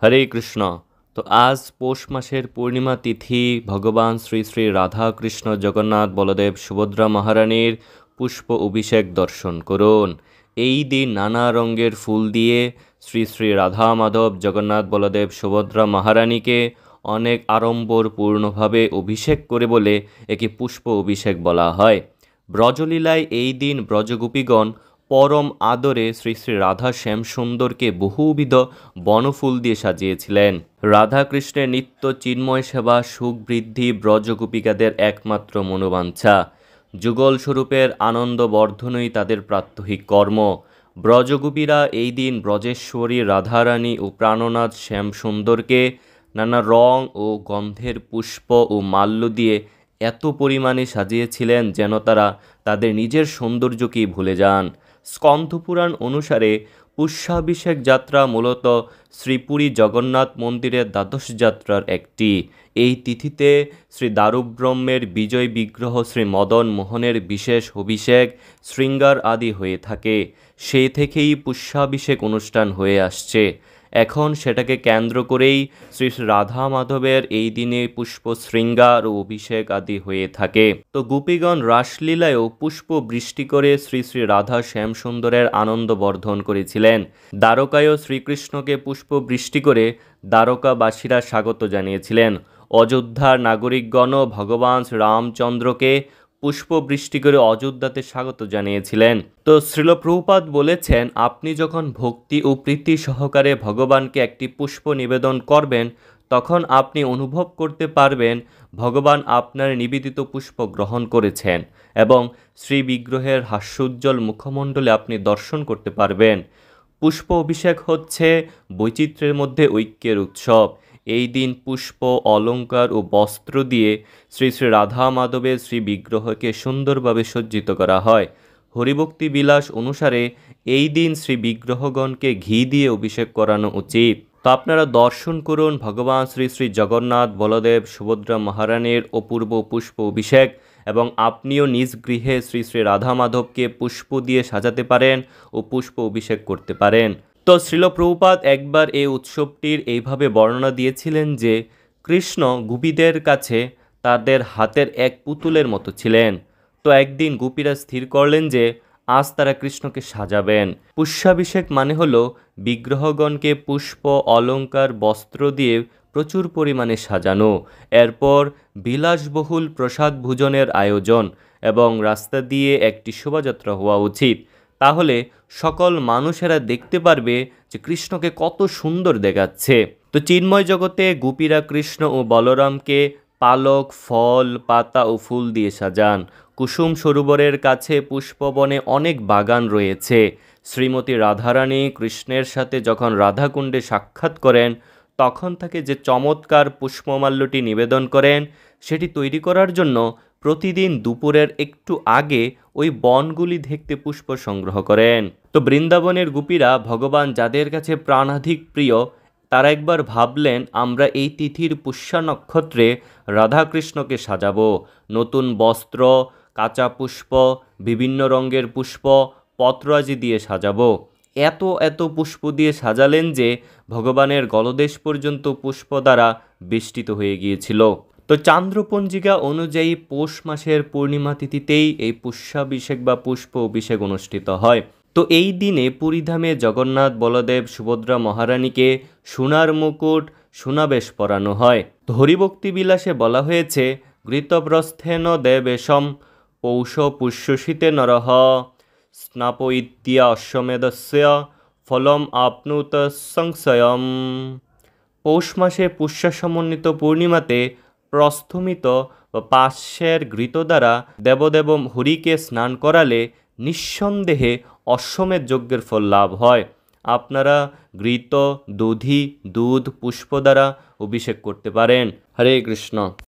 হরে কৃষ্ণ। তো আজ পৌষ মাসের পূর্ণিমা তিথি, ভগবান শ্রী শ্রী রাধা কৃষ্ণ জগন্নাথ বলদেব সুভদ্রা মহারানীর পুষ্প অভিষেক দর্শন করুন। এই দিন নানা রঙের ফুল দিয়ে শ্রী শ্রী রাধা মাধব জগন্নাথ বলদেব সুভদ্রা মহারানীকে অনেক আড়ম্বরপূর্ণভাবে অভিষেক করে বলে একে পুষ্প অভিষেক বলা হয়। ব্রজলীলায় এই দিন ব্রজগোপীগণ পরম আদরে শ্রী শ্রী রাধা শ্যামসুন্দরকে বহুবিধ বনফুল দিয়ে সাজিয়েছিলেন। রাধাকৃষ্ণের নিত্য চিন্ময় সেবা সুখ বৃদ্ধি ব্রজগোপিকাদের একমাত্র মনোবাঞ্ছা। যুগল স্বরূপের আনন্দ বর্ধনই তাদের প্রাত্যহিক কর্ম। ব্রজগোপীরা এই দিন ব্রজেশ্বরী রাধারানী ও প্রাণনাথ শ্যামসুন্দরকে নানা রং ও গন্ধের পুষ্প ও মাল্য দিয়ে এত পরিমাণে সাজিয়েছিলেন যেন তারা তাদের নিজের সৌন্দর্যকেই ভুলে যান। স্কন্ধপুরাণ অনুসারে পুষ্যাভিষেক যাত্রা মূলত শ্রীপুরী জগন্নাথ মন্দিরের দ্বাদশ যাত্রার একটি। এই তিথিতে শ্রী দারুব্রহ্মের বিজয় বিগ্রহ শ্রী মদন মোহনের বিশেষ অভিষেক শৃঙ্গার আদি হয়ে থাকে। সেই থেকেই পুষ্যাভিষেক অনুষ্ঠান হয়ে আসছে। এখন সেটাকে কেন্দ্র করেই শ্রী শ্রী রাধা মাধবের এই দিনে পুষ্প শৃঙ্গার ও অভিষেক আদি হয়ে থাকে। তো গোপীগণ রাসলীলায়ও পুষ্প বৃষ্টি করে শ্রী শ্রী রাধা শ্যামসুন্দরের আনন্দ বর্ধন করেছিলেন। দ্বারকায়ও শ্রীকৃষ্ণকে পুষ্প বৃষ্টি করে দ্বারকাবাসীরা স্বাগত জানিয়েছিলেন। অযোধ্যার নাগরিকগণও ভগবান রামচন্দ্রকে পুষ্প বৃষ্টি করে অযোধ্যাতে স্বাগত জানিয়েছিলেন। তো শ্রীল প্রভুপাদ বলেছেন, আপনি যখন ভক্তি ও প্রীতি সহকারে ভগবানকে একটি পুষ্প নিবেদন করবেন, তখন আপনি অনুভব করতে পারবেন ভগবান আপনার নিবেদিত পুষ্প গ্রহণ করেছেন এবং শ্রী বিগ্রহের হাস্যোজ্জ্বল মুখমণ্ডলে আপনি দর্শন করতে পারবেন। পুষ্প অভিষেক হচ্ছে বৈচিত্র্যের মধ্যে ঐক্যের উৎসব। এই দিন পুষ্প, অলঙ্কার ও বস্ত্র দিয়ে শ্রী শ্রী রাধা মাধবের শ্রী বিগ্রহকে সুন্দরভাবে সজ্জিত করা হয়। হরিভক্তি বিলাস অনুসারে এই দিন শ্রী বিগ্রহগণকে ঘি দিয়ে অভিষেক করানো উচিত। তো আপনারা দর্শন করুন ভগবান শ্রী শ্রী জগন্নাথ বলদেব সুভদ্রা মহারানীর অপূর্ব পুষ্প অভিষেক, এবং আপনিও নিজ গৃহে শ্রী শ্রী রাধা মাধবকে পুষ্প দিয়ে সাজাতে পারেন ও পুষ্প অভিষেক করতে পারেন। তো শ্রীল প্রভুপাদ একবার এই উৎসবটির এইভাবে বর্ণনা দিয়েছিলেন যে, কৃষ্ণ গোপীদের কাছে তাদের হাতের এক পুতুলের মতো ছিলেন। তো একদিন গোপীরা স্থির করলেন যে আজ তারা কৃষ্ণকে সাজাবেন। পুষ্যাভিষেক মানে হলো বিগ্রহগণকে পুষ্প, অলঙ্কার, বস্ত্র দিয়ে প্রচুর পরিমাণে সাজানো। এরপর বিলাসবহুল প্রসাদ ভোজনের আয়োজন এবং রাস্তা দিয়ে একটি শোভাযাত্রা হওয়া উচিত। তাহলে সকল মানুষেরা দেখতে পারবে যে কৃষ্ণকে কত সুন্দর দেখাচ্ছে। তো চিন্ময় জগতে গোপীরা কৃষ্ণ ও বলরামকে পালক, ফল, পাতা ও ফুল দিয়ে সাজান। কুসুম সরোবরের কাছে পুষ্পবনে অনেক বাগান রয়েছে। শ্রীমতী রাধারানী কৃষ্ণের সাথে যখন রাধাকুণ্ডে সাক্ষাৎ করেন, তখন তাকে যে চমৎকার পুষ্পমাল্যটি নিবেদন করেন, সেটি তৈরি করার জন্য প্রতিদিন দুপুরের একটু আগে ওই বনগুলি দেখতে পুষ্প সংগ্রহ করেন। তো বৃন্দাবনের গোপীরা ভগবান যাদের কাছে প্রাণাধিক প্রিয়, তারা একবার ভাবলেন, আমরা এই তিথির পুষ্যা নক্ষত্রে রাধাকৃষ্ণকে সাজাবো। নতুন বস্ত্র, কাঁচা পুষ্প, বিভিন্ন রঙের পুষ্প, পত্রাজি দিয়ে সাজাবো। এত এত পুষ্প দিয়ে সাজালেন যে ভগবানের গলদেশ পর্যন্ত পুষ্প দ্বারা বেষ্টিত হয়ে গিয়েছিল। তো চান্দ্রপঞ্জিকা অনুযায়ী পৌষ মাসের পূর্ণিমা তিথিতেই এই পুষ্যাভিষেক বা পুষ্প অভিষেক অনুষ্ঠিত হয়। তো এই দিনে পুরীধামে জগন্নাথ বলদেব সুভদ্রা মহারানীকে সোনার মুকুট, সোনাবেশ পরানো হয়। তো হরিভক্তি বিলাসে বলা হয়েছে, ঘৃতপ্রস্থেন দেবেশম পৌষ পুষ্যশীতে নরহ স্নাপয়িত্য়া অশ্বমেধস্য ফলম আপনুত সংশয়ম। পৌষ মাসে পুষ্যা সমন্বিত পূর্ণিমাতে প্রস্থমিত বা পার্শ্বের ঘৃত দ্বারা দেবদেব হরিকে স্নান করালে নিঃসন্দেহে অশ্বমেধ যজ্ঞের ফল লাভ হয়। আপনারা ঘৃত, দধি, দুধ, পুষ্প দ্বারা অভিষেক করতে পারেন। হরে কৃষ্ণ।